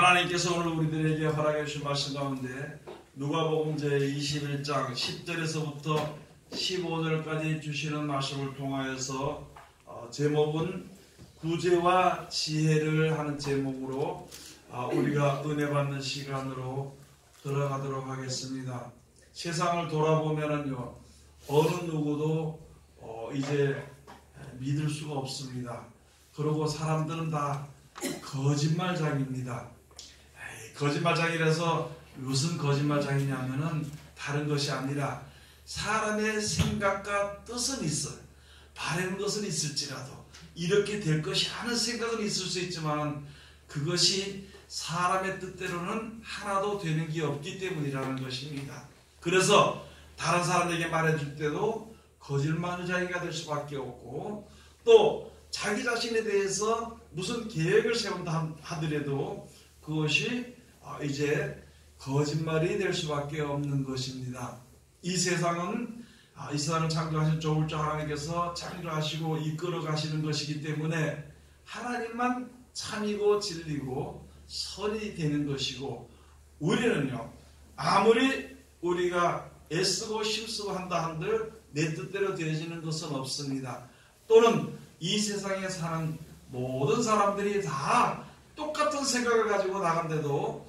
하나님께서 오늘 우리들에게 허락해 주신 말씀 가운데 누가복음 제21장 10절에서부터 15절까지 주시는 말씀을 통하여서 제목은 구제와 지혜를 하는 제목으로 우리가 은혜 받는 시간으로 들어가도록 하겠습니다. 세상을 돌아보면은요, 어느 누구도 이제 믿을 수가 없습니다. 그리고 사람들은 다 거짓말장입니다. 거짓말장이라서 무슨 거짓말장이냐면은 다른 것이 아니라 사람의 생각과 뜻은 있어요. 바라는 것은 있을지라도 이렇게 될 것이 하는 생각은 있을 수 있지만 그것이 사람의 뜻대로는 하나도 되는 게 없기 때문이라는 것입니다. 그래서 다른 사람에게 말해줄 때도 거짓말장이가 될 수밖에 없고, 또 자기 자신에 대해서 무슨 계획을 세운다 하더라도 그것이 이제 거짓말이 될 수밖에 없는 것입니다. 이 세상은 이 세상을 창조하신 조울자 하나님께서 창조하시고 이끌어 가시는 것이기 때문에 하나님만 참이고 진리고 선이 되는 것이고, 우리는요, 아무리 우리가 애쓰고 힘쓰고 한다 한들 내 뜻대로 되어지는 것은 없습니다. 또는 이 세상에 사는 모든 사람들이 다 똑같은 생각을 가지고 나간데도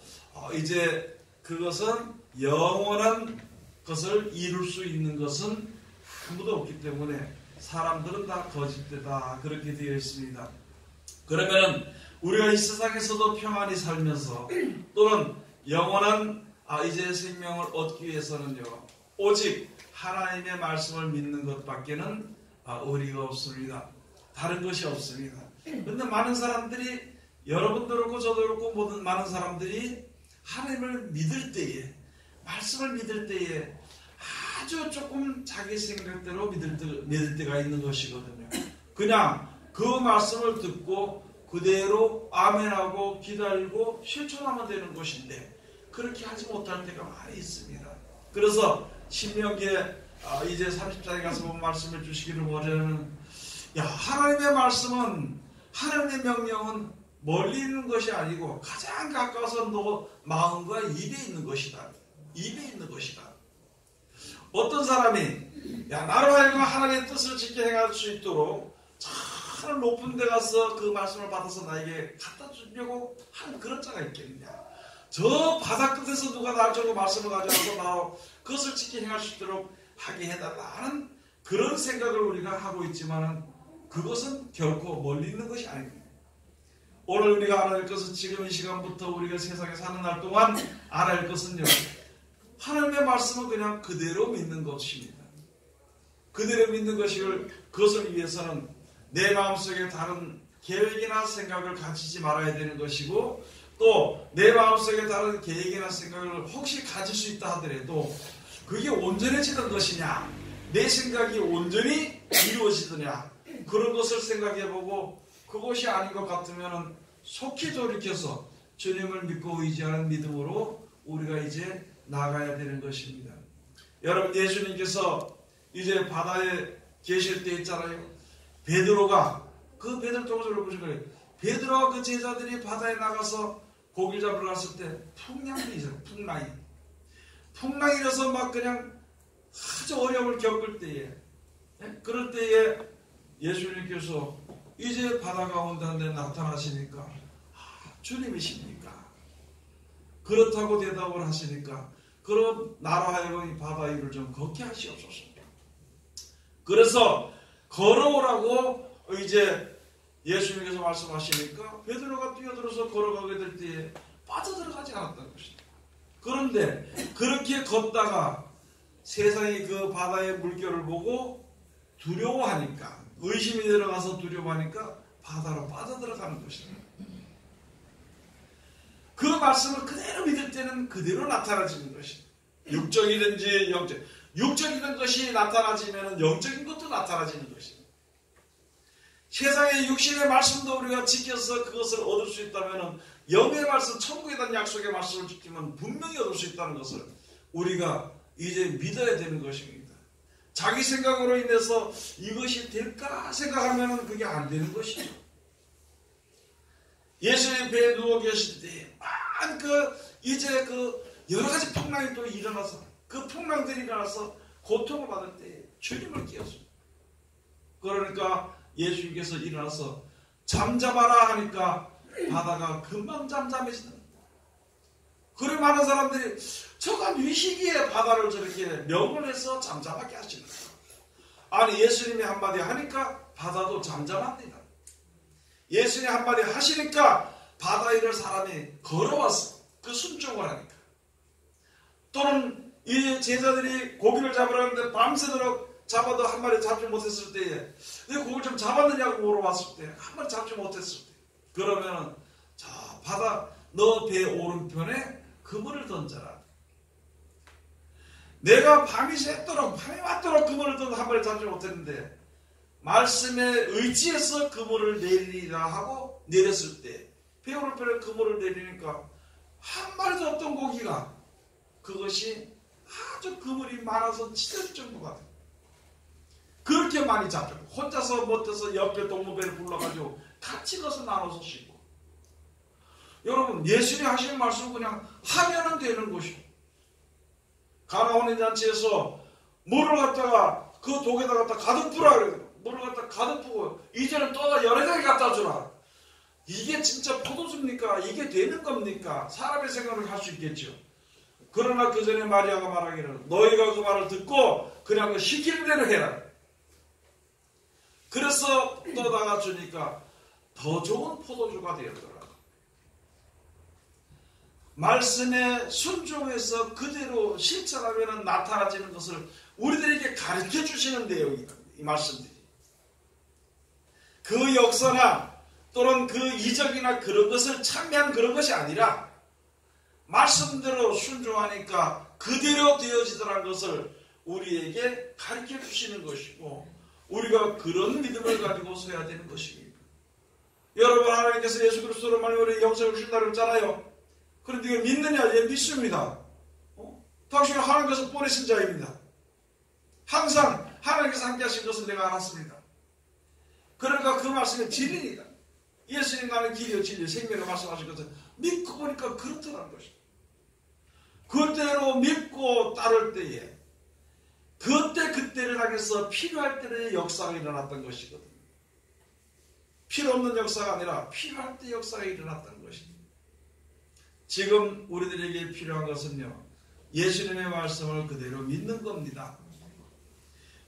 이제 그것은 영원한 것을 이룰 수 있는 것은 아무도 없기 때문에 사람들은 다 거짓되다, 그렇게 되어 있습니다. 그러면 우리가 이 세상에서도 평안히 살면서 또는 영원한 이제 생명을 얻기 위해서는요, 오직 하나님의 말씀을 믿는 것밖에는 의리가 없습니다. 다른 것이 없습니다. 그런데 많은 사람들이, 여러분도 그렇고 저도 그렇고 모든 많은 사람들이 하나님을 믿을 때에, 말씀을 믿을 때에 아주 조금 자기 생각대로 믿을 때가 있는 것이거든요. 그냥 그 말씀을 듣고 그대로 아멘하고 기다리고 실천하면 되는 것인데 그렇게 하지 못할 때가 많이 있습니다. 그래서 신명기에 이제 30장에 가서 보면 말씀해 주시기를 원하는, 하나님의 말씀은, 하나님의 명령은 멀리 있는 것이 아니고 가장 가까워서 너 마음과 입에 있는 것이다. 입에 있는 것이다. 어떤 사람이 나로 하여금 하나님의 뜻을 지켜 행할 수 있도록 저 높은 데 가서 그 말씀을 받아서 나에게 갖다 주려고 하는 그런 자가 있겠느냐. 저 바다 끝에서 누가 나를 저거 말씀을 가져와서 나로 그것을 지켜 행할 수 있도록 하게 해달라 하는 그런 생각을 우리가 하고 있지만 그것은 결코 멀리 있는 것이 아닙니다. 오늘 우리가 알아야 할 것은, 지금 이 시간부터 우리가 세상에 사는 날 동안 알아야 할 것은요, 하나님의 말씀을 그냥 그대로 믿는 것입니다. 그대로 믿는 것을, 그것을 위해서는 내 마음속에 다른 계획이나 생각을 가지지 말아야 되는 것이고, 또 내 마음속에 다른 계획이나 생각을 혹시 가질 수 있다 하더라도 그게 온전해지는 것이냐, 내 생각이 온전히 이루어지느냐, 그런 것을 생각해보고 그것이 아닌 것 같으면 속히 돌이켜서 주님을 믿고 의지하는 믿음으로 우리가 이제 나가야 되는 것입니다. 여러분, 예수님께서 이제 바다에 계실 때 있잖아요. 베드로가, 그 베드로 동서를 보신 거예요. 베드로와 그 제자들이 바다에 나가서 고기 잡으러 갔을 때 풍랑이 있어요. 풍랑이 일어서 막 그냥 아주 어려움을 겪을 때에, 그럴 때에 예수님께서 이제 바다 가운데 나타나시니까 주님이십니까? 그렇다고 대답을 하시니까 그럼 나로 하여금 이 바다 위를 좀 걷게 하시옵소서. 그래서 걸어오라고 이제 예수님께서 말씀하시니까 베드로가 뛰어들어서 걸어가게 될 때에 빠져들어가지 않았다는 것입니다. 그런데 그렇게 걷다가 세상이 그 바다의 물결을 보고 두려워하니까, 의심이 들어가서 두려워하니까 바다로 빠져들어가는 것입니다. 그 말씀을 그대로 믿을 때는 그대로 나타나지는 것입니다. 육적이든지 영적, 육적인 것이 나타나지면 영적인 것도 나타나지는 것입니다. 세상의 육신의 말씀도 우리가 지켜서 그것을 얻을 수 있다면, 영의 말씀, 천국에 대한 약속의 말씀을 지키면 분명히 얻을 수 있다는 것을 우리가 이제 믿어야 되는 것입니다. 자기 생각으로 인해서 이것이 될까 생각하면 그게 안 되는 것이죠. 예수의 배에 누워 계실 때 이제 여러 가지 풍랑이 또 일어나서 그 풍랑들이 일어나서 고통을 받을 때 주님을 깨웠습니다. 그러니까 예수님께서 일어나서 잠잠하라 하니까 바다가 금방 잠잠해지는. 그래 많은 사람들이 저가 이 시기에 바다를 저렇게 명을 해서 잠잠하게 하시는 거예요. 아니 예수님이 한마디 하니까 바다도 잠잠합니다. 예수님이 한마디 하시니까 바다 위를 사람이 걸어왔어. 그 순종을 하니까. 또는 이 제자들이 고기를 잡으러 갔는데 밤새도록 잡아도 한 마리 잡지 못했을 때에 내 고기를 좀 잡았느냐고 물어봤을 때 한 마리 잡지 못했을 때 그러면 자 바다 너 배 오른편에 그물을 던져라. 내가 밤이 새도록 밤이 맞도록 그물을 던져 한 마리 잡지 못했는데 말씀에 의지해서 그물을 내리라 하고 내렸을 때 배 오른편에 그물을 내리니까 한 마리도 없던 고기가 그것이 아주 그물이 많아서 찢어질 정도가 돼. 그렇게 많이 잡죠. 혼자서 못해서 옆에 동무배를 불러가지고 같이 가서 나눠서 씻고. 여러분 예수님이 하시는 말씀은 그냥 하면은 되는 것이고 가나온 잔치에서 물을 갖다가 그 독에다 갖다 가득 부라 그래요. 물을 갖다 가득 부고 이제는 또 여러 가지 갖다 주라. 이게 진짜 포도주입니까? 이게 되는 겁니까? 사람의 생각을 할 수 있겠죠. 그러나 그 전에 마리아가 말하기를 너희가 그 말을 듣고 그냥 그 시키는 대로 해라. 그래서 떠다가 주니까 더 좋은 포도주가 되었더라. 말씀에 순종해서 그대로 실천하면 나타나지는 것을 우리들에게 가르쳐 주시는 내용이다. 이 말씀들이. 그 역사나 또는 그 이적이나 그런 것을 참여한 그런 것이 아니라 말씀대로 순종하니까 그대로 되어지더라는 것을 우리에게 가르쳐 주시는 것이고 우리가 그런 믿음을 가지고 서야 되는 것입니다. 여러분 하나님께서 예수 그리스도로 말미암아 영생을 주신다고 했잖아요. 그런데 이걸 믿느냐? 예, 믿습니다. 당신은 하나님께서 보내신 자입니다. 항상 하나님께서 함께 하신 것을 내가 알았습니다. 그러니까 그 말씀이 진리입니다. 예수님 나는 길이요 진리 생명을 말씀하신 것을 믿고 보니까 그렇더라는 것입니다. 그대로 믿고 따를 때에 그때를 향해서 필요할 때의 역사가 일어났던 것이거든요. 필요 없는 역사가 아니라 필요할 때 역사가 일어났던 것입니다. 지금 우리들에게 필요한 것은요. 예수님의 말씀을 그대로 믿는 겁니다.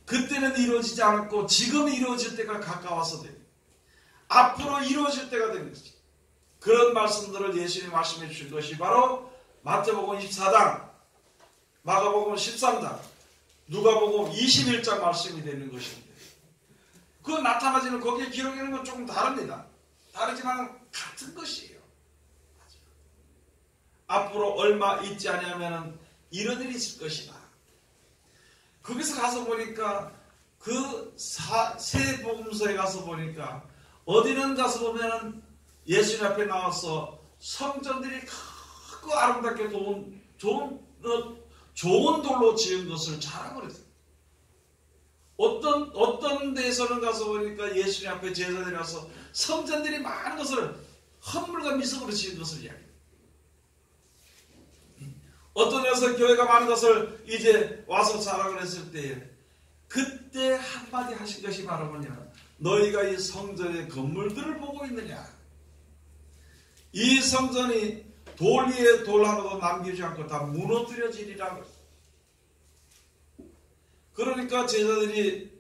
그때는 이루어지지 않았고 지금 이루어질 때가 가까워서 됩니다. 앞으로 이루어질 때가 되는 것이죠. 그런 말씀들을 예수님이 말씀해 주신 것이 바로 마태복음 24장, 마가복음 13장, 누가복음 21장 말씀이 되는 것입니다. 그 나타나지는 거기에 기록되는 건 조금 다릅니다. 다르지만 같은 것이에요. 앞으로 얼마 있지 않으면 이런 일이 있을 것이다. 거기서 가서 보니까 그 세 복음서에 가서 보니까 어디는 가서 보면은 예수님 앞에 나와서 성전들이 크고 아름답게 좋은 돌로 지은 것을 자랑을 했어요. 어떤 데에서는 가서 보니까 예수님 앞에 제자들이 와서 성전들이 많은 것을 헌물과 미석으로 지은 것을 이야기해요. 어떤 데서 교회가 많은 것을 이제 와서 자랑을 했을 때에 그때 한마디 하신 것이 바로 뭐냐. 너희가 이 성전의 건물들을 보고 있느냐. 이 성전이 돌 위에 돌 하나도 남기지 않고 다 무너뜨려지리라고. 그러니까 제자들이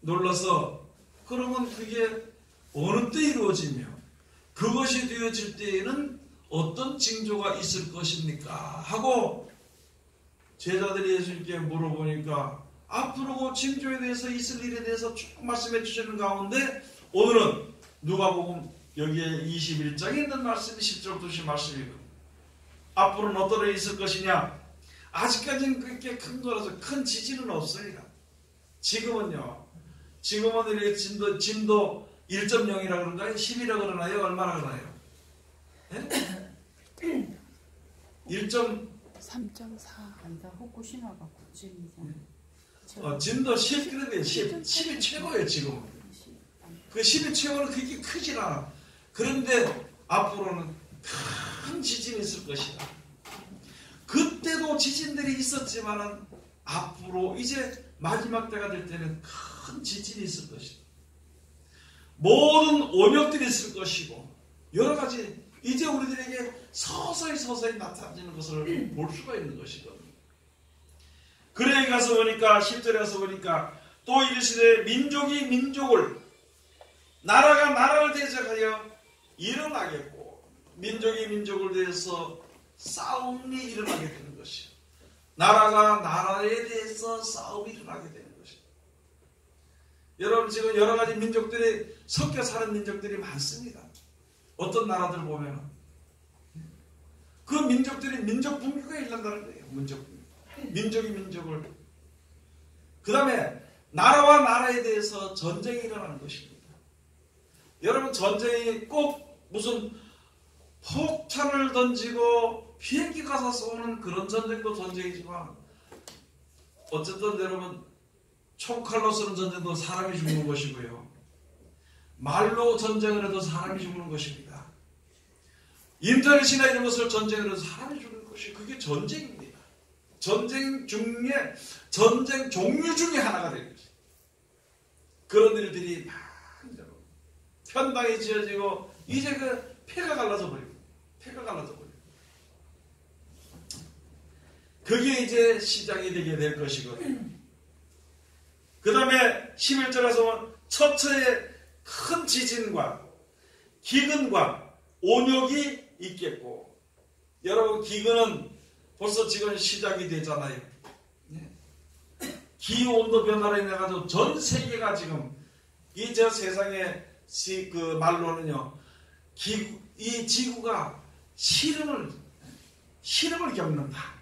놀라서 그러면 그게 어느 때 이루어지며 그것이 되어질 때에는 어떤 징조가 있을 것입니까? 하고 제자들이 예수님께 물어보니까 앞으로 징조에 대해서 있을 일에 대해서 쭉 말씀해 주시는 가운데 오늘은 누가복음 여기에 21장에 있는 말씀이 10절 두신 말씀이고 앞으로는 어떤 일이 있을 것이냐? 아직까지는 그렇게 큰 거라서 큰 지진은 없으니까 지금은요. 지금은 이렇게 진도 1.0이라 그런가요? 10이라 그러나요? 얼마나 그러나요? 네? 3.4 아니다. 후쿠시마가 9.2잖아요. 진도 10 그런데 10이 최고예요 지금은. 그 10이 최고는 그게 크질 않아. 그런데 앞으로는 큰 큰 지진이 있을 것이다. 그때도 지진들이 있었지만은 앞으로 이제 마지막 때가 될 때는 큰 지진이 있을 것이다. 모든 원역들이 있을 것이고 여러 가지 이제 우리들에게 서서히 나타나는 것을 볼 수가 있는 것이거든요. 그래 가서 보니까 10절에 가서 보니까 또 이르시되 민족이 민족을 나라가 나라를 대적하여 일어나겠고 민족이 민족을 대해서 싸움이 일어나게 되는 것이요. 나라가 나라에 대해서 싸움이 일어나게 되는 것이요. 여러분 지금 여러 가지 민족들이 섞여 사는 민족들이 많습니다. 어떤 나라들 보면 그 민족들이 민족 분규가 일어난다는 거예요. 민족이 민족을 그 다음에 나라와 나라에 대해서 전쟁이 일어나는 것입니다. 여러분 전쟁이 꼭 무슨 폭탄을 던지고 비행기가 서 쏘는 그런 전쟁도 전쟁이지만 어쨌든 여러분 총칼로 쏘는 전쟁도 사람이 죽는 것이고요. 말로 전쟁을 해도 사람이 죽는 것입니다. 인터넷이나 이런 것을 전쟁을 해도 사람이 죽는 것이 그게 전쟁입니다. 전쟁 종류 중에 하나가 되는 것입니다. 그런 일들이 많이 편당이 지어지고 이제 그 폐가 갈라져 버리고 그게 이제 시작이 되게 될 것이거든요. 그 다음에 11절에서 처처에 큰 지진과 기근과 온역이 있겠고 여러분 기근은 벌써 지금 시작이 되잖아요. 기온도 변화로 인해 가지고 전 세계가 지금 이 저 세상의 그 말로는요 이 지구가 시름을 겪는다.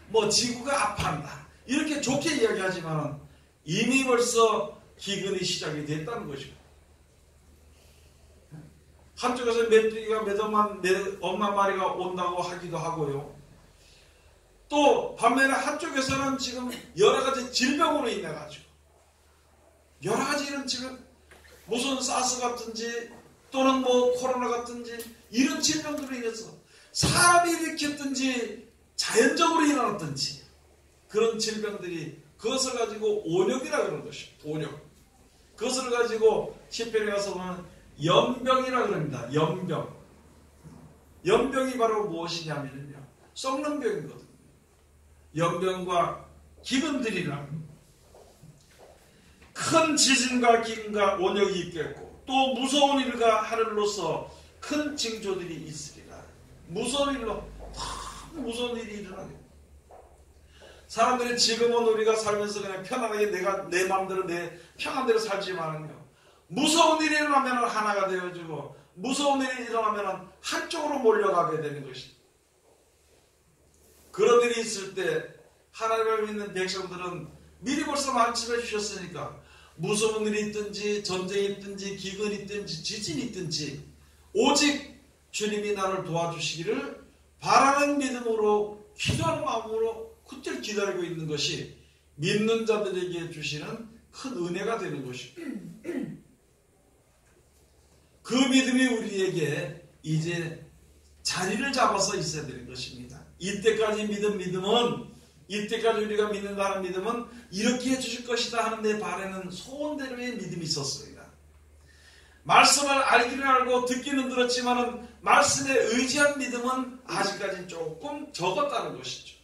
뭐 지구가 아파한다. 이렇게 좋게 이야기하지만 이미 벌써 기근이 시작이 됐다는 것이고 한쪽에서 메뚜기가 엄마 마리가 온다고 하기도 하고요. 또 반면에 한쪽에서는 지금 여러 가지 질병으로 인해 가지고 여러 가지는 지금 무슨 사스 같은지 또는 뭐 코로나 같은지 이런 질병들로 인해서 사람이 일으켰든지 자연적으로 일어났든지 그런 질병들이 그것을 가지고 온역이라 그러는 것입니다. 온역. 그것을 가지고 시편에 가서 보면 연병이라 그럽니다. 연병이 바로 무엇이냐면요. 썩는 병이거든요. 연병과 기근들이라 큰 지진과 기근과 온역이 있겠고 또 무서운 일과 하늘로서 큰 징조들이 있으리라. 무서운 일로 무서운 일이 일어나게. 사람들이 지금은 우리가 살면서 그냥 편안하게 내 마음대로 내 평안대로 살지만은요. 무서운 일이 일어나면 하나가 되어지고 무서운 일이 일어나면 한쪽으로 몰려가게 되는 것입니다. 그런 일이 있을 때 하나님을 믿는 백성들은 미리 벌써 말씀해 주셨으니까 무서운 일이 있든지 전쟁이 있든지 기근이 있든지 지진이 있든지 오직 주님이 나를 도와주시기를 바라는 믿음으로 기도하는 마음으로 그때를 기다리고 있는 것이 믿는 자들에게 주시는 큰 은혜가 되는 것입니다. 그 믿음이 우리에게 이제 자리를 잡아서 있어야 되는 것입니다. 이때까지 믿음은 이때까지 우리가 믿는다는 믿음은 이렇게 해주실 것이다 하는 내 바라는 소원대로의 믿음이 있었습니다. 말씀을 알기는 알고 듣기는 들었지만 말씀에 의지한 믿음은 아직까지 조금 적었다는 것이죠.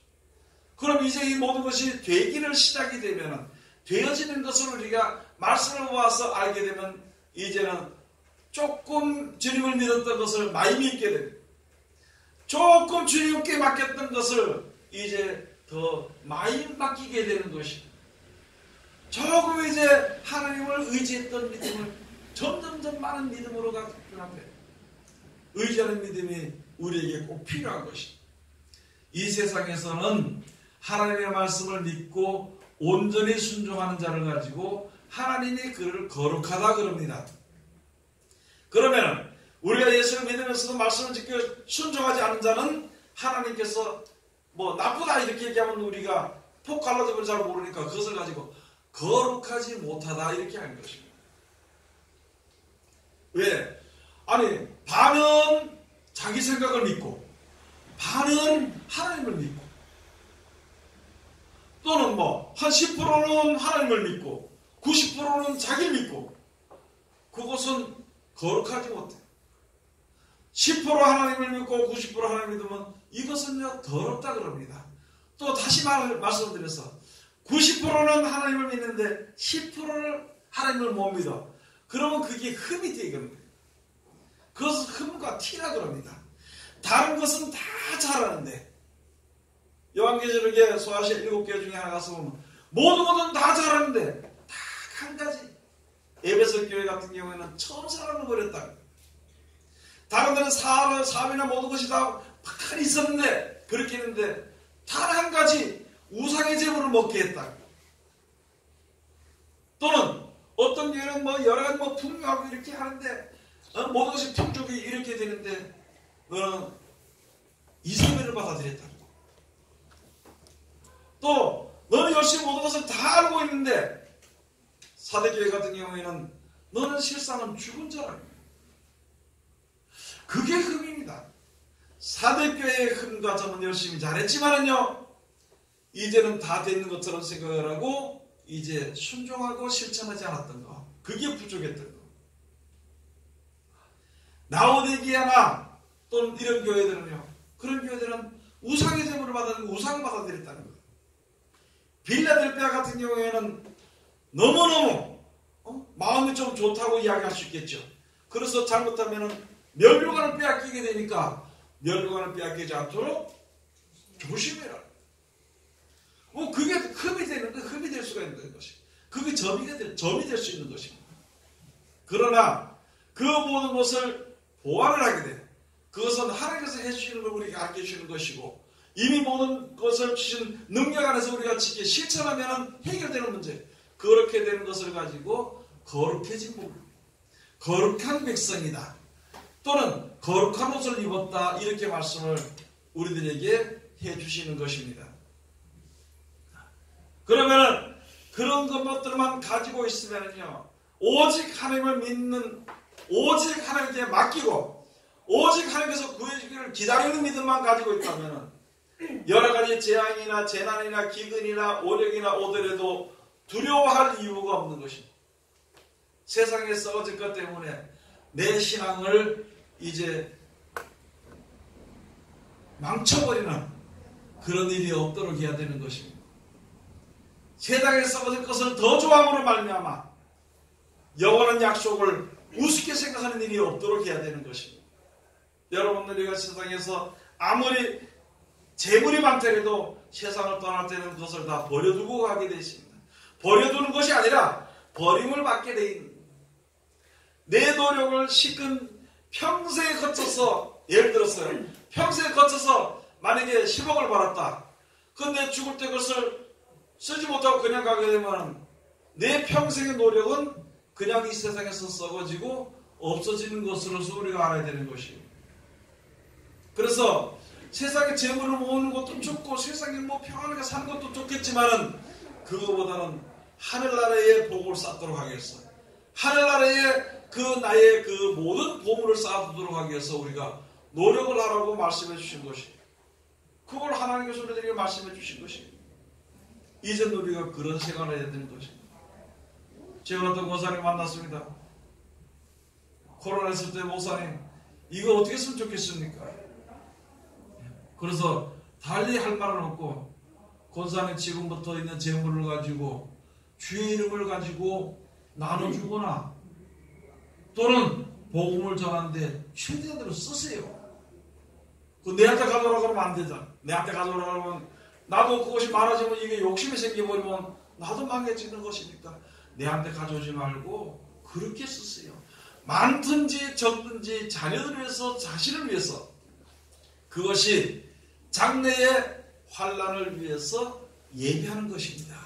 그럼 이제 이 모든 것이 되기를 시작이 되면 되어지는 것을 우리가 말씀을 모아서 알게 되면 이제는 조금 주님을 믿었던 것을 많이 믿게 됩니다. 조금 주님께 맡겼던 것을 이제 더 많이 맡기게 되는 것입니다. 조금 이제 하나님을 의지했던 믿음을 점점 많은 믿음으로 가게 의지하는 믿음이 우리에게 꼭 필요한 것입니다. 이 세상에서는 하나님의 말씀을 믿고 온전히 순종하는 자를 가지고 하나님이 그를 거룩하다 그럽니다. 그러면 우리가 예수를 믿으면서도 말씀을 지켜 순종하지 않는 자는 하나님께서 뭐 나쁘다 이렇게 얘기하면 우리가 폭 갈라져버리면 잘 모르니까 그것을 가지고 거룩하지 못하다 이렇게 하는 것입니다. 왜? 아니 반은 자기 생각을 믿고 10%는 하나님을 믿고 90%는 자기를 믿고 그것은 거룩하지 못해. 10% 하나님을 믿고 90% 하나님을 믿으면 이것은요 더럽다 그럽니다. 또 다시 말씀드려서 90%는 하나님을 믿는데 10%를 하나님을 못 믿어. 그러면 그게 흠이 되거든요. 그것은 흠과 티라 그럽니다. 다른 것은 다 잘하는데 요한계시록에 소아시아 7개 중에 하나 가서 보면 모든 것은 다 잘하는데 딱 한 가지 에베소 교회 같은 경우에는 처음 사랑을 버렸다. 다른 데는 사업이나 모든 것이 다 많이 있었는데 그렇게 했는데 단 한 가지 우상의 제물을 먹게 했다. 또는 어떤 교회는 뭐 여러 가지 뭐 풍요하고 이렇게 하는데 모든 것이 풍족이 이렇게 되는데 이성매를 받아들였다. 또 너는 열심히 모든 것을 다 알고 있는데 사대교회 같은 경우에는 너는 실상은 죽은 자라. 그게 흠입니다. 사대교회의 흠과 점은 열심히 잘했지만은요 이제는 다 되는 것처럼 생각을 하고 이제 순종하고 실천하지 않았던 거, 그게 부족했던 거. 라오디게아나 또는 이런 교회들은요, 그런 교회들은 우상의 제물을 받아들이고 우상을 받아들였다는 거예요. 빌라델피아 같은 경우에는 너무너무 마음이 좀 좋다고 이야기할 수 있겠죠. 그래서 잘못하면 면류관을 빼앗기게 되니까 면류관을 빼앗기지 않도록 조심해라. 그게 흠이 되는데 흠이 될 수가 있는 것이. 그게 점이 될 수 있는 것입니다. 그러나 그 모든 것을 보완을 하게 돼. 그것은 하나님께서 해주시는 걸 우리가 알게 해주시는 것이고 이미 모든 것을 주신 능력 안에서 우리가 지켜 실천하면 해결되는 문제. 그렇게 되는 것을 가지고 거룩해진 부분, 거룩한 백성이다. 또는 거룩한 옷을 입었다. 이렇게 말씀을 우리들에게 해주시는 것입니다. 그러면 그런 것들만 가지고 있으면요, 오직 하나님을 믿는, 오직 하나님께 맡기고 오직 하나님께서 구해주기를 기다리는 믿음만 가지고 있다면 여러 가지 재앙이나 재난이나 기근이나 오력이나 오더라도 두려워할 이유가 없는 것입니다. 세상에 썩어질 것 때문에 내 신앙을 이제 망쳐버리는 그런 일이 없도록 해야 되는 것입니다. 세상에 썩어질 것을 더 좋아함으로 말미암아 영원한 약속을 우습게 생각하는 일이 없도록 해야 되는 것입니다. 여러분들이 세상에서 아무리 재물이 많더라도 세상을 떠날 때는 그것을 다 버려두고 가게 되어 있습니다. 버려두는 것이 아니라 버림을 받게 되어 있는, 내 노력을 실컷 평생에 거쳐서, 예를 들었어요. 평생에 거쳐서 만약에 10억을 벌었다. 그런데 죽을 때 그것을 쓰지 못하고 그냥 가게 되면 내 평생의 노력은 그냥 이 세상에서 썩어지고 없어지는 것으로서 우리가 알아야 되는 것이에요. 그래서 세상에 재물을 모으는 것도 좋고 세상에 뭐 평안하게 사는 것도 좋겠지만은 그거보다는 하늘나라의 복을 쌓도록 하기 위해서, 하늘나라의 그 나의 그 모든 보물을 쌓아두도록 하기 위해서 우리가 노력을 하라고 말씀해 주신 것이에요. 그걸 하나님께서 우리들에게 말씀해 주신 것이에요. 이제 우리가 그런 생활을 해야 되는 것입니다. 제가 어떤 목사님 만났습니다. 코로나 했을 때 목사님 이거 어떻게 했으면 좋겠습니까? 그래서 달리 할 말은 없고 권사님 지금부터 있는 재물을 가지고 주의 이름을 가지고 나눠주거나 또는 복음을 전하는데 최대한대로 쓰세요. 그 내한테 가져오라고 하면 안 되잖아. 내한테 가져오라고 하면 나도 그것이 많아지면 이게 욕심이 생겨버리면 나도 망해지는 것이니까 내한테 가져오지 말고 그렇게 쓰세요. 많든지 적든지 자녀들을 위해서, 자신을 위해서, 그것이 장래의 환란을 위해서 예비하는 것입니다.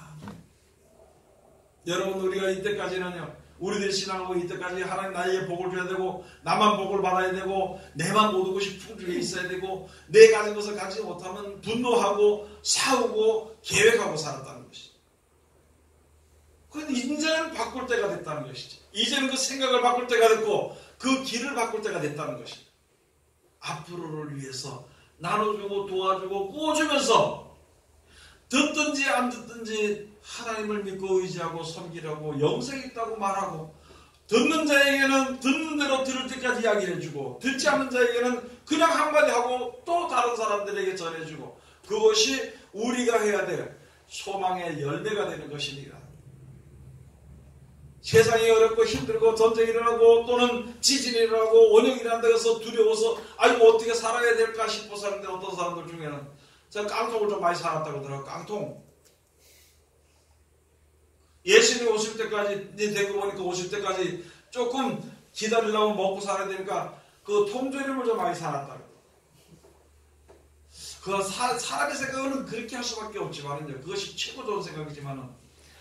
여러분, 우리가 이때까지는요, 우리들 신앙하고 이때까지 하나님 나에게 복을 줘야 되고 나만 복을 받아야 되고 내만 모든 것이 풍족해 있어야 되고 내 가진 것을 가지지 못하면 분노하고 싸우고 계획하고 살았다는 것이죠. 그런데 이제는 바꿀 때가 됐다는 것이죠. 이제는 그 생각을 바꿀 때가 됐고 그 길을 바꿀 때가 됐다는 것이죠. 앞으로를 위해서 나눠주고 도와주고 꾸어주면서 듣든지 안 듣든지 하나님을 믿고 의지하고 섬기라고 영생이 있다고 말하고, 듣는 자에게는 듣는 대로 들을 때까지 이야기를 해주고, 듣지 않는 자에게는 그냥 한마디 하고 또 다른 사람들에게 전해주고, 그것이 우리가 해야 될 소망의 열매가 되는 것입니다. 세상이 어렵고 힘들고 전쟁이 일어나고 또는 지진이 일어나고 원형이 일어난다고 해서 두려워서 아이고 어떻게 살아야 될까 싶어서 하는데, 어떤 사람들 중에는 제가 깡통을 좀 많이 살았다고 하더라고요. 깡통. 예수님이 오실 때까지, 대구 보니까 오실 때까지 조금 기다리려면 먹고 살아야 되니까 그 통조림을 좀 많이 살았다고. 그 사람의 생각은 그렇게 할 수밖에 없지만요, 그것이 최고 좋은 생각이지만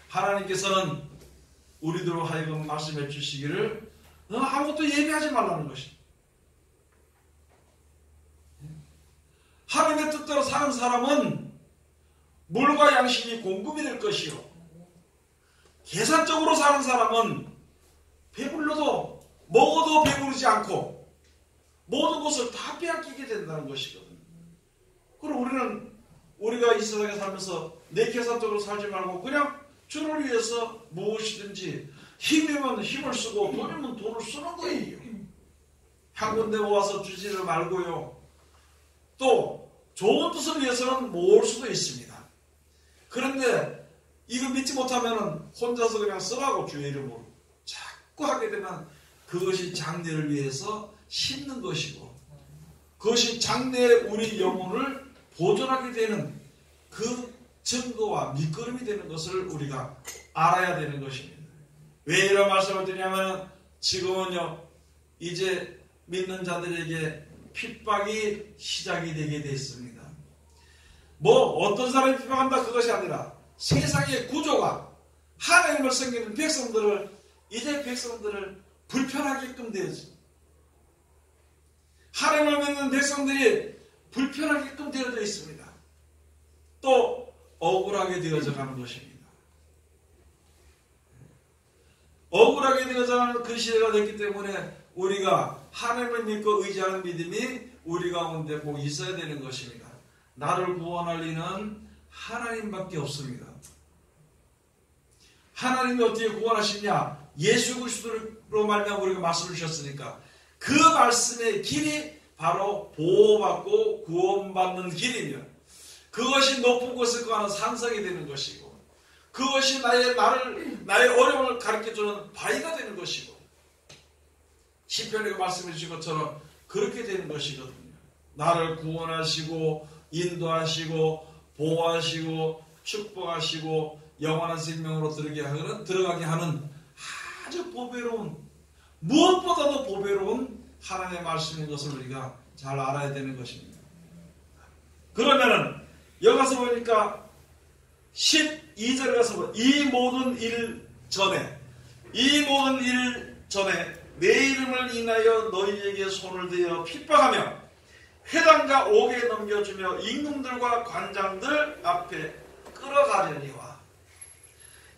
하나님께서는 우리들로 하여금 말씀해 주시기를 아무것도 예비하지 말라는 것이. 하나님의 뜻대로 사는 사람은 물과 양식이 공급이 될 것이요, 계산적으로 사는 사람은 배불러도 먹어도 배부르지 않고 모든 것을 다 빼앗기게 된다는 것이거든요. 그럼 우리가 이 세상에 살면서 내 계산적으로 살지 말고 그냥 주를 위해서 무엇이든지, 힘이면 힘을 쓰고 돈이면 돈을 쓰는 거예요. 한 군데 모아서 주지를 말고요. 또 좋은 뜻을 위해서는 모을 수도 있습니다. 그런데 이거 믿지 못하면 혼자서 그냥 쓰라고 주의 이름으로 자꾸 하게 되면 그것이 장래를 위해서 심는 것이고, 그것이 장래에 우리 영혼을 보존하게 되는 그 증거와 밑거름이 되는 것을 우리가 알아야 되는 것입니다. 왜 이런 말씀을 드리냐면, 지금은요 이제 믿는 자들에게 핍박이 시작이 되게 됐습니다. 어떤 사람이 핍박한다 그것이 아니라 세상의 구조가 하나님을 섬기는 백성들을 불편하게끔 되었습니다. 하나님을 믿는 백성들이 불편하게끔 되어져 있습니다. 또 억울하게 되어져 가는 것입니다. 억울하게 되어져 가는 그 시대가 됐기 때문에 우리가 하나님을 믿고 의지하는 믿음이 우리 가운데 꼭 있어야 되는 것입니다. 나를 구원할 이는 하나님밖에 없습니다. 하나님이 어떻게 구원하시냐? 예수 그리스도로 말미암아 우리가 말씀을 주셨으니까 그 말씀의 길이 바로 보호받고 구원받는 길이며, 그것이 높은 곳에 가는 산성이 되는 것이고, 그것이 나의 어려움을 가르쳐주는 바위가 되는 것이고, 시편에 말씀해 주신 것처럼 그렇게 되는 것이거든요. 나를 구원하시고 인도하시고 보호하시고 축복하시고 영원한 생명으로 들어가게 하는 아주 보배로운, 무엇보다도 보배로운 하나님의 말씀인 것을 우리가 잘 알아야 되는 것입니다. 그러면은 여기 가서 보니까 12절에 가서 보니까 이 모든 일 전에 내 이름을 인하여 너희에게 손을 대어 핍박하며 회당과 옥에 넘겨주며 임금들과 관장들 앞에 끌어가려니와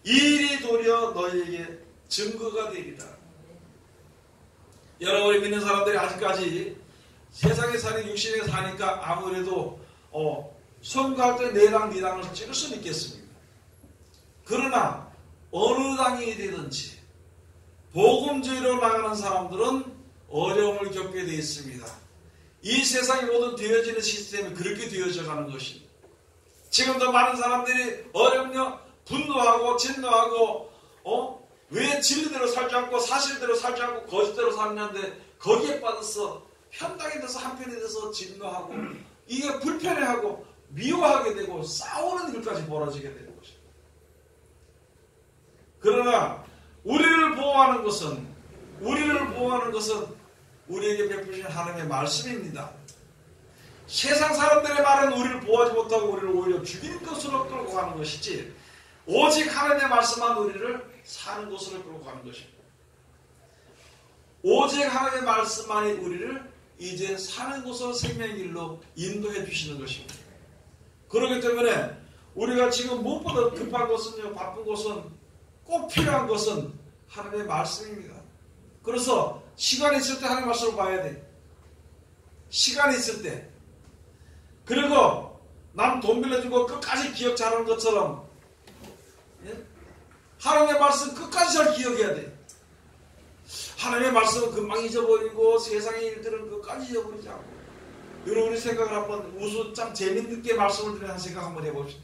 이 일이 도리어 너희에게 증거가 되리라. 여러분이 믿는 사람들이 아직까지 세상에 사는 육신에 사니까 아무래도 선거할 때 내 당, 네 당을 찍을 수는 있겠습니다. 그러나 어느 당이 되든지 복음주의로 나가는 사람들은 어려움을 겪게 되어 있습니다. 이 세상의 모든 되어지는 시스템이 그렇게 되어져 가는 것입니다. 지금도 많은 사람들이 어렵냐, 분노하고 진노하고 왜 진리대로 살지 않고 사실대로 살지 않고 거짓대로 사느냐인데 거기에 빠져서 편당이 돼서 한편이 돼서 진노하고 이게 불편해하고 미워하게 되고 싸우는 일까지 벌어지게 되는 것입니다. 그러나 우리를 보호하는 것은 우리에게 베푸신 하나님의 말씀입니다. 세상 사람들의 말은 우리를 보호하지 못하고 우리를 오히려 죽이는 것으로 끌고 가는 것이지, 오직 하나님의 말씀만 우리를 사는 곳으로 끌고 가는 것입니다. 오직 하나님의 말씀만이 우리를 이제 사는 곳으로 생명의 길로 인도해 주시는 것입니다. 그렇기 때문에 우리가 지금 무엇보다 급한 것은요, 바쁜 것은, 꼭 필요한 것은 하나님의 말씀입니다. 그래서 시간이 있을 때 하나님의 말씀을 봐야 돼. 시간이 있을 때. 그리고 남 돈 빌려주고 끝까지 기억 잘하는 것처럼, 예? 하나님의 말씀 끝까지 잘 기억해야 돼. 하나님의 말씀은 금방 잊어버리고 세상의 일들은 끝까지 잊어버리지 않고. 여러분, 우리 생각을 한번 참 재밌게 말씀을 드리는 생각 한번 해봅시다.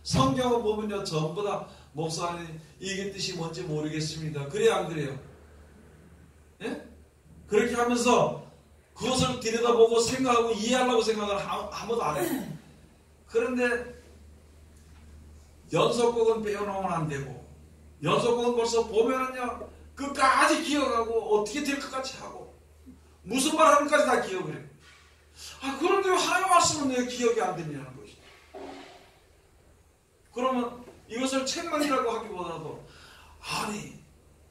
성경을 보면요, 전부 다 목사님 이게 뜻이 뭔지 모르겠습니다. 그래요, 안 그래요? 예? 그렇게 하면서 그것을 들여다보고 생각하고 이해하려고 생각을 아무도 안 해요. 그런데 연속곡은 빼놓으면 안 되고, 연속곡은 벌써 보면은요, 끝까지 기억하고 어떻게 될 것까지 하고 무슨 말 하는까지 다 기억을 해요. 그런데 하나님의 말씀은 왜 기억이 안 되냐는 것이죠. 그러면 이것을 책망이라고 하기보다도, 아니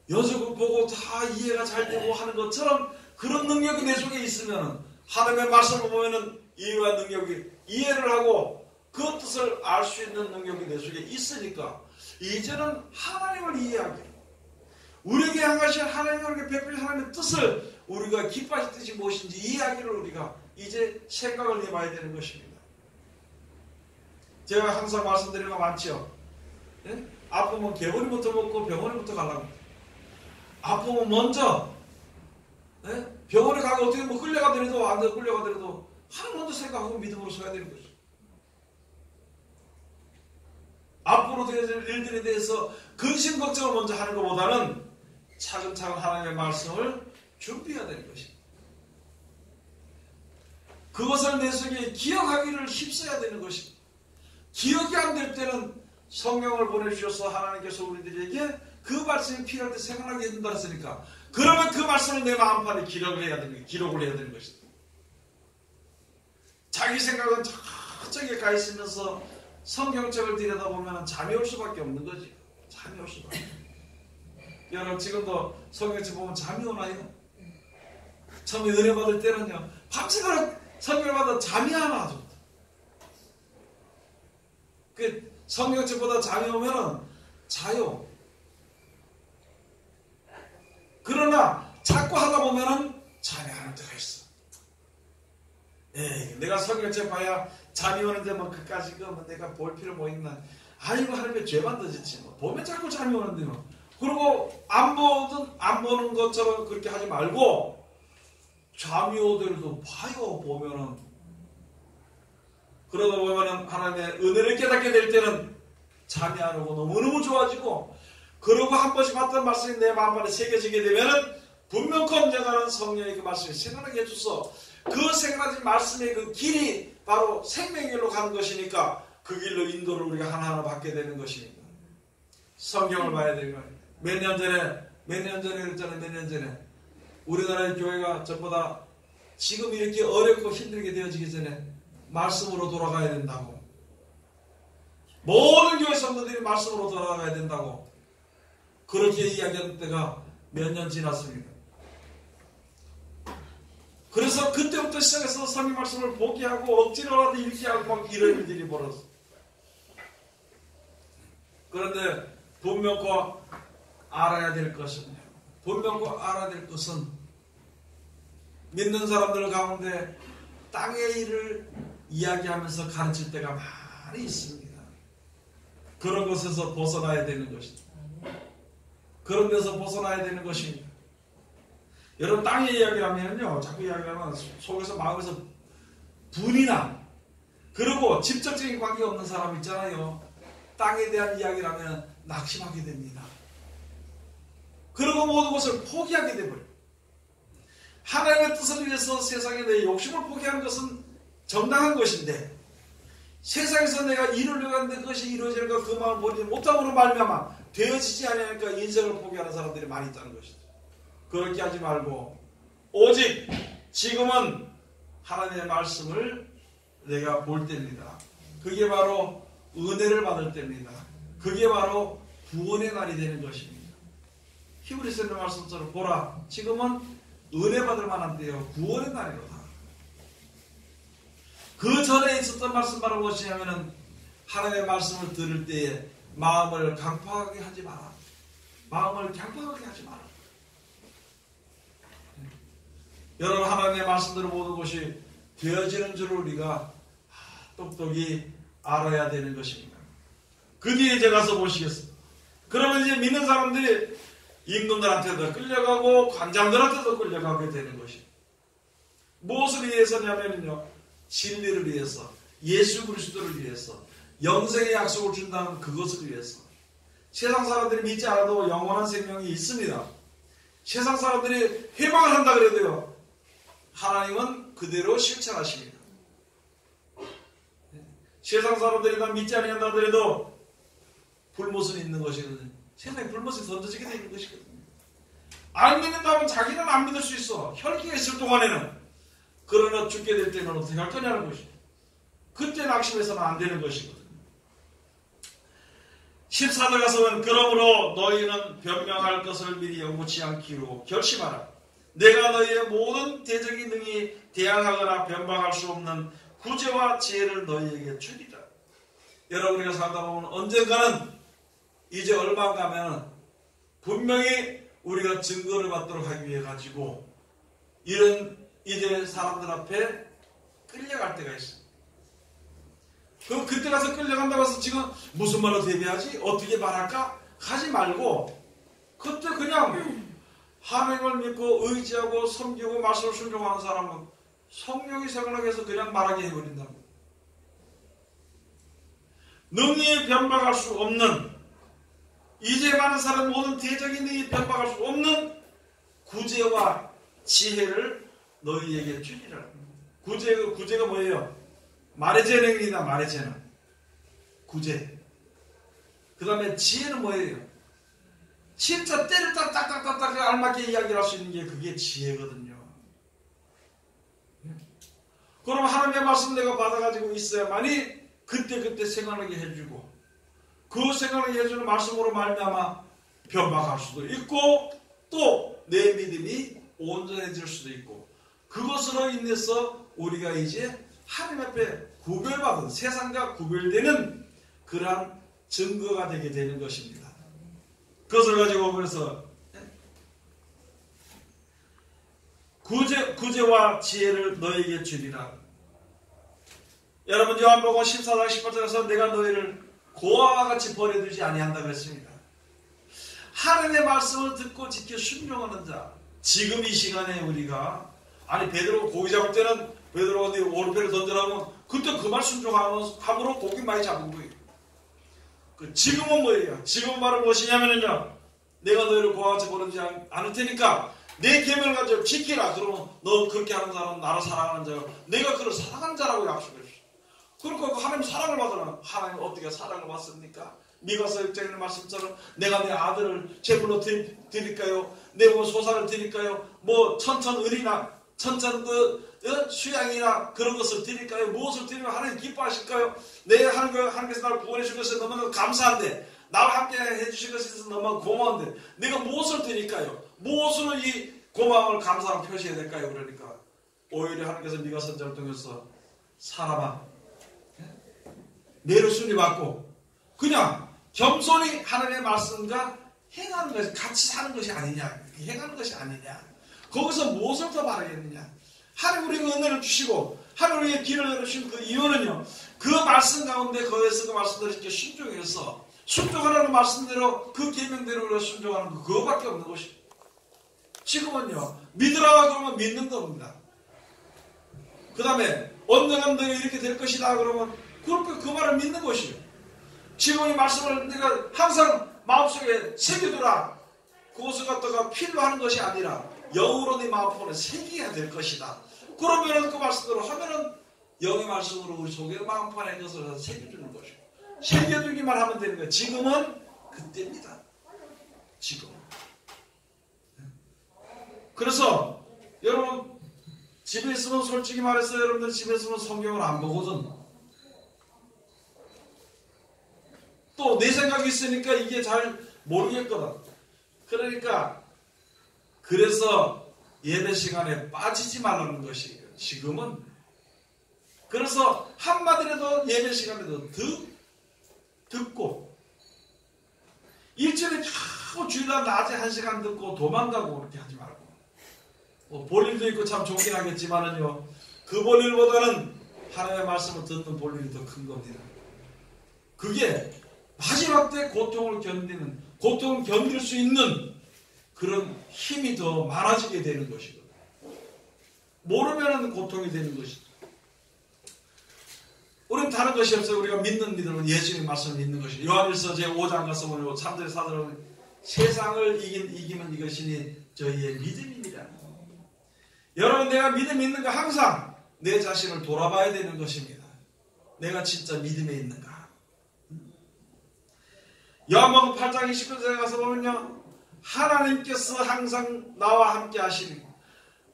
연속을 보고 다 이해가 잘 되고 하는 것처럼 그런 능력이 내 속에 있으면, 하나님의 말씀을 보면은 이해와 능력이 이해를 하고 그 뜻을 알 수 있는 능력이 내 속에 있으니까 이제는 하나님을 이해하기로, 우리에게 향하신 하나님에게 베풀린 하나님의 뜻을 우리가 기뻐하실 뜻이 무엇인지 이해하기를 우리가 이제 생각을 해봐야 되는 것입니다. 제가 항상 말씀드리는 거 많죠. 예? 아프면 개구리부터 먹고 병원에부터 가려고. 아프면 먼저, 예? 병원에 가고 어떻게 뭐 끌려가더라도 안 돼, 끌려가더라도 하나님 먼저 생각하고 믿음으로 서야 되는 거죠. 앞으로 될 일들에 대해서 근심 걱정을 먼저 하는 것보다는 차근차근 하나님의 말씀을 준비해야 되는 것입니다. 그것을 내 속에 기억하기를 힘써야 되는 것입니다. 기억이 안 될 때는 성경을 보내주셔서 하나님께서 우리들에게 그 말씀이 필요할 때 생각나게 해준다 했으니까, 그러면 그 말씀을 내 마음판에 기록을 해야 되는 것입니다. 자기 생각은 저쪽에 가 있으면서 성경책을 들여다보면 잠이 올 수밖에 없는 거지. 잠이 올 수밖에. 여러분, 지금도 성경책 보면 잠이 오나요? 처음에 은혜 받을 때는요, 밤새도록 성경을 받아 잠이 안 와죠. 그 성경책보다 잠이 오면은 자요. 그러나 자꾸 하다 보면은 잠이 안 올 때가 있어. 에이, 내가 성경책 봐야 잠이 오는데 뭐 그까지 뭐 내가 볼 필요 뭐 있나? 아이고, 하나님의 죄만 더 짓지 뭐. 보면 자꾸 잠이 오는데 뭐. 그리고 안 보는 것처럼 그렇게 하지 말고, 잠이 오더라도 봐요. 보면은, 그러다 보면은 하나님의 은혜를 깨닫게 될 때는 잠이 안 오고 너무너무 좋아지고, 그러고 한 번씩 봤던 말씀이 내 마음판에 새겨지게 되면은 분명코 언젠가는 성령의 그 말씀이 생각나게 해줘서, 그 생각나는 말씀의 그 길이 바로 생명의 길로 가는 것이니까 그 길로 인도를 우리가 하나하나 받게 되는 것입니다. 성경을 봐야 되는 거예요. 몇 년 전에 그랬잖아요. 우리나라의 교회가 전부 다 지금 이렇게 어렵고 힘들게 되어지기 전에 말씀으로 돌아가야 된다고. 모든 교회 성도들이 말씀으로 돌아가야 된다고. 그렇게 이야기하는 때가 몇 년 지났습니다. 그래서 그때부터 시작해서 성경 말씀을 포기하고 억지로라도 읽게 하고 막 이런 일들이 벌어졌어요. 그런데 분명코 알아야 될 것은, 믿는 사람들 가운데 땅의 일을 이야기하면서 가르칠 때가 많이 있습니다. 그런 것에서 벗어나야 되는 것입니다. 그런 데서 벗어나야 되는 것입니다. 여러분, 땅의 이야기를 하면요, 자꾸 이야기하면 속에서 마음에서 분이 나. 그리고 직접적인 관계가 없는 사람 있잖아요. 땅에 대한 이야기를 하면 낙심하게 됩니다. 그리고 모든 것을 포기하게 되버려요. 하나님의 뜻을 위해서 세상에 내 욕심을 포기하는 것은 정당한 것인데, 세상에서 내가 이루려고 하는데 그것이 이루어지는가 그 마음을 버리지 못함으로 말미암아 되어지지 않으니까 인생을 포기하는 사람들이 많이 있다는 것이죠. 그렇게 하지 말고 오직 지금은 하나님의 말씀을 내가 볼 때입니다. 그게 바로 은혜를 받을 때입니다. 그게 바로 구원의 날이 되는 것입니다. 히브리서의 말씀처럼 보라, 지금은 은혜 받을 만한 때요, 구원의 날이로다. 그 전에 있었던 말씀 바로 무엇이냐면은, 하나님의 말씀을 들을 때에 마음을 강팍하게 하지 마라. 마음을 강팍하게 하지 마라. 여러분, 하나님의 말씀대로 모든 것이 되어지는 줄 우리가 똑똑히 알아야 되는 것입니다. 그 뒤에 제가 가서 보시겠습니다. 그러면 이제 믿는 사람들이 임금들한테도 끌려가고 관장들한테도 끌려가게 되는 것입니다. 무엇을 위해서냐면요, 진리를 위해서, 예수 그리스도를 위해서, 영생의 약속을 준다는 그것을 위해서. 세상 사람들이 믿지 않아도 영원한 생명이 있습니다. 세상 사람들이 회방을 한다 그래도요, 하나님은 그대로 실천하십니다. 세상 사람들이 다 믿지 않는다 하더라도 불못은 있는 것이거든요. 세상에 불못이 던져지게 되는 것이거든요. 안 믿는다면 자기는 안 믿을 수 있어. 혈기가 있을 동안에는. 그러나 죽게 될 때는 어떻게 할 거냐는 것이죠. 그때 낙심해서는 안 되는 것이거든요. 14절 가서는 그러므로 너희는 변명할 것을 미리 연구치 않기로 결심하라. 내가 너희의 모든 대적이 능히 대항하거나 변방할 수 없는 구제와 지혜를 너희에게 주리라. 여러분, 우리가 살다 보면 언젠가는 이제 얼마 가면 분명히 우리가 증거를 받도록 하기 위해 가지고 이런 이제 사람들 앞에 끌려갈 때가 있어요. 그럼 그때 가서 끌려간다고 해서 지금 무슨 말로 대비하지? 어떻게 말할까? 하지 말고 그때 그냥 하나님을 믿고 의지하고 섬기고 말씀을 순종하는 사람은 성령이 생각나게 해서 그냥 말하게 해버린다는 거예요. 능히 변박할 수 없는, 이제 많은 사람 모든 대적이 능히 변박할 수 없는 구제와 지혜를 너희에게 주리라. 구제가 뭐예요? 말의 재능이다. 말의 재능, 구제. 그 다음에 지혜는 뭐예요? 진짜 때를 딱딱딱딱 알맞게 이야기를 할 수 있는 게 그게 지혜거든요. 그럼 하나님의 말씀 내가 받아가지고 있어야만이 그때 생각나게 해주고, 그 생각나게 해주는 말씀으로 말미암아 변박할 수도 있고 또 내 믿음이 온전해질 수도 있고, 그것으로 인해서 우리가 이제 하나님 앞에 구별받은, 세상과 구별되는 그러한 증거가 되게 되는 것입니다. 그것을 가지고 그래서 구제와 지혜를 너에게 주리라. 여러분, 요한복음 14장 18절에서 내가 너희를 고아와 같이 버려두지 아니한다 그랬습니다. 하나님의 말씀을 듣고 지켜 순종하는 자. 지금 이 시간에 우리가, 아니 베드로 고기 잡을 때는 베드로가 어디 오른편을 던져라면 그때 그 말 순종함으로 고기 많이 잡은 거예요. 지금은 뭐예요? 지금 말은 무엇이냐면요, 내가 너희를 고아와 같이 버리지 않을 테니까 내 계명을 가지고 지키라. 그러면 너 그렇게 하는 사람은 나를 사랑하는 자요, 내가 그를 사랑하는 자라고 약속했어. 그러니까 하나님 사랑을 받으라. 하나님 어떻게 사랑을 받습니까? 미가서 1장에 있는 말씀처럼 내가 내 아들을 제물로 드릴까요? 내 뭐 소사를 드릴까요? 뭐 천천을이나 천천 수양이나 그런 것을 드릴까요? 무엇을 드리면 하나님 기뻐하실까요? 내 하나님께서 나를 구원해 준 것에 너무 감사한데, 나와 함께 해주신 것에 있어서 너무 고마운데 내가 무엇을 드릴까요? 무엇으로 이 고마움을 감사함을 표시해야 될까요? 그러니까 오히려 하나님께서 미가 선자를 통해서 사람아, 내를 순위받고 그냥 겸손히 하나님의 말씀과 행하는 것이, 같이 사는 것이 아니냐, 행하는 것이 아니냐. 거기서 무엇을 더 바라겠느냐. 하나님 우리에게 은혜를 주시고 하나님 우리에게 길을 열어주신 그 이유는요, 그 말씀 가운데 거기에서 그 말씀대로 이렇게 순종해서 순종하라는 말씀대로 그 계명대로 우리가 순종하는 거, 그거밖에 없는 것이죠. 지금은요, 믿으라 그러면 믿는 겁니다. 그 다음에 언젠가 너희 이렇게 될 것이다 그러면 그 말을 믿는 것이요. 지금 이 말씀을 내가 항상 마음속에 새겨두라. 그것을 갖다가 필로 하는 것이 아니라 영으로 네 마음속에 새겨야 될 것이다. 그러면은 그 말씀대로 하면은 영의 말씀으로 우리 속에 마음판에 것을 새겨주는 것이고, 새겨주기만 하면 되는 거예요. 지금은 그때입니다. 지금. 그래서 여러분 집에 있으면, 솔직히 말해서 여러분들 집에 있으면 성경을 안 보거든. 또 내 생각이 있으니까 이게 잘 모르겠거든. 그러니까 그래서 예배 시간에 빠지지 말라는 것이에요. 지금은. 그래서 한마디라도 예배 시간에도 듣고, 일주일에 자꾸 주일날 낮에 1시간 듣고 도망가고 그렇게 하지 말고, 볼 일도 있고 참 좋긴 하겠지만은요, 그 볼 일보다는 하나님의 말씀을 듣는 볼륨이 더 큰 겁니다. 그게 마지막 때 고통을 견딜 수 있는 그런 힘이 더 많아지게 되는 것이거든요. 모르면 고통이 되는 것이죠. 우리는 다른 것이 없어요. 우리가 믿는 믿음은 예수님의 말씀을 믿는 것이죠. 요한일서 제5장 가서 보면 3절에 4절에 세상을 이기면 이것이니 저희의 믿음입니다. 여러분, 내가 믿음이 있는가? 항상 내 자신을 돌아봐야 되는 것입니다. 내가 진짜 믿음에 있는가? 요한복음 8장 29절에 가서 보면요, 하나님께서 항상 나와 함께 하시는,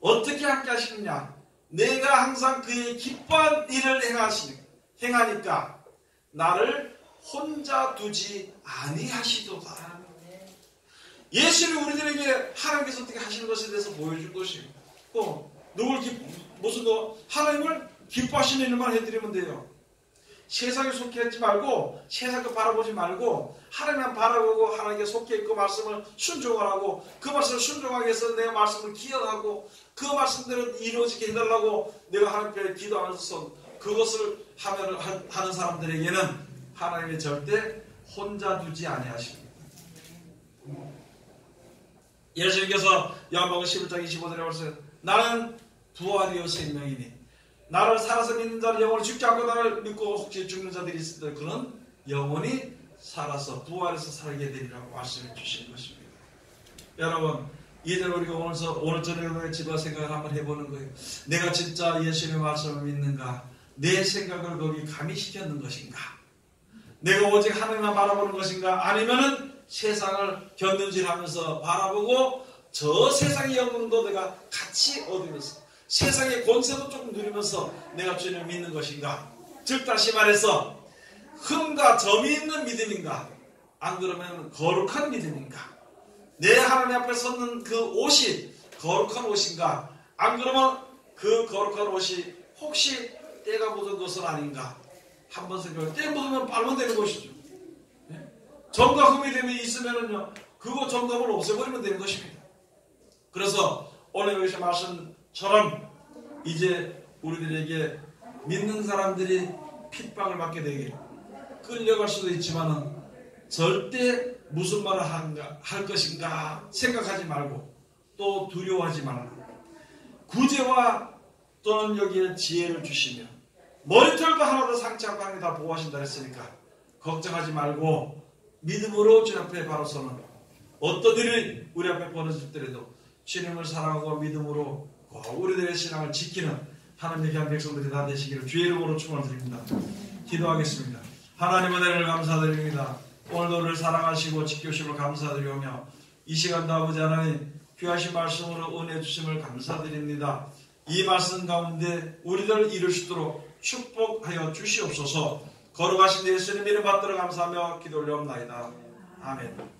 어떻게 함께 하시느냐? 내가 항상 그의 기뻐한 일을 행하니까 나를 혼자 두지 아니하시도다. 예수는 우리들에게 하나님께서 어떻게 하시는 것에 대해서 보여준 것이에요. 하나님을 기뻐하시는 일만 해드리면 돼요. 세상에 속해 있지 말고, 세상을 바라보지 말고, 하나님만 바라보고 하나님께 속해 있고 말씀을 순종하라고, 그 말씀을 순종하기 위해서 내 말씀을 기억하고 그 말씀대로 이루어지게 해달라고 내가 하나님께 기도하면서 그것을 하는 사람들에게는 하나님이 절대 혼자 두지 아니하십니다. 예수님께서 요한복음 11장 25절에 말씀하셨어요. 나는 부활이요 생명이니 나를 살아서 믿는 자는 영원히 죽지 않고 나를 믿고 혹시 죽는 자들이 있을 때 그는 영원히 살아서 부활해서 살게 되리라고 말씀해 주시는 것입니다. 여러분, 이제는 우리가 오늘 저녁에 집에 생각을 한번 해보는 거예요. 내가 진짜 예수님의 말씀을 믿는가? 내 생각을 거기 가미시켰는 것인가? 내가 오직 하나님만 바라보는 것인가? 아니면은 세상을 견눈질하면서 바라보고 저 세상의 영광도 내가 같이 얻으면서 세상의 권세도 조금 누리면서 내가 주님을 믿는 것인가? 즉 다시 말해서 흠과 점이 있는 믿음인가? 안 그러면 거룩한 믿음인가? 내 하나님 앞에 섰는 그 옷이 거룩한 옷인가? 안 그러면 그 거룩한 옷이 혹시 때가 묻은 것은 아닌가? 한번 생각해. 때 묻으면 빨면 되는 것이죠. 점과 흠이 되면 있으면은요, 그거 점검을 없애버리면 되는 것입니다. 그래서 오늘 여기서 말씀처럼 이제 우리들에게 믿는 사람들이 핍박을 받게 되게 끌려갈 수도 있지만은 절대 무슨 말을 할 것인가 생각하지 말고 또 두려워하지 말라. 구제와 또는 여기에 지혜를 주시며 머리털도 하나도 상치 않고 하나님이 다 보호하신다 했으니까 걱정하지 말고 믿음으로 주님 앞에 바로 서는 어떤 일이 우리 앞에 벌어질 때라도 주님을 사랑하고 믿음으로 우리들의 신앙을 지키는 하나님의 귀한 백성들이 다 되시기를 주의 이름으로 축원드립니다. 기도하겠습니다. 하나님의 은혜를 감사드립니다. 오늘도 우리를 사랑하시고 지켜주심을 감사드리오며 이 시간도 아버지 하나님 귀하신 말씀으로 은혜 주심을 감사드립니다. 이 말씀 가운데 우리들 이룰 수 있도록 축복하여 주시옵소서. 거룩하신 예수님 이름 받들어 감사하며 기도 올려옵나이다. 아멘.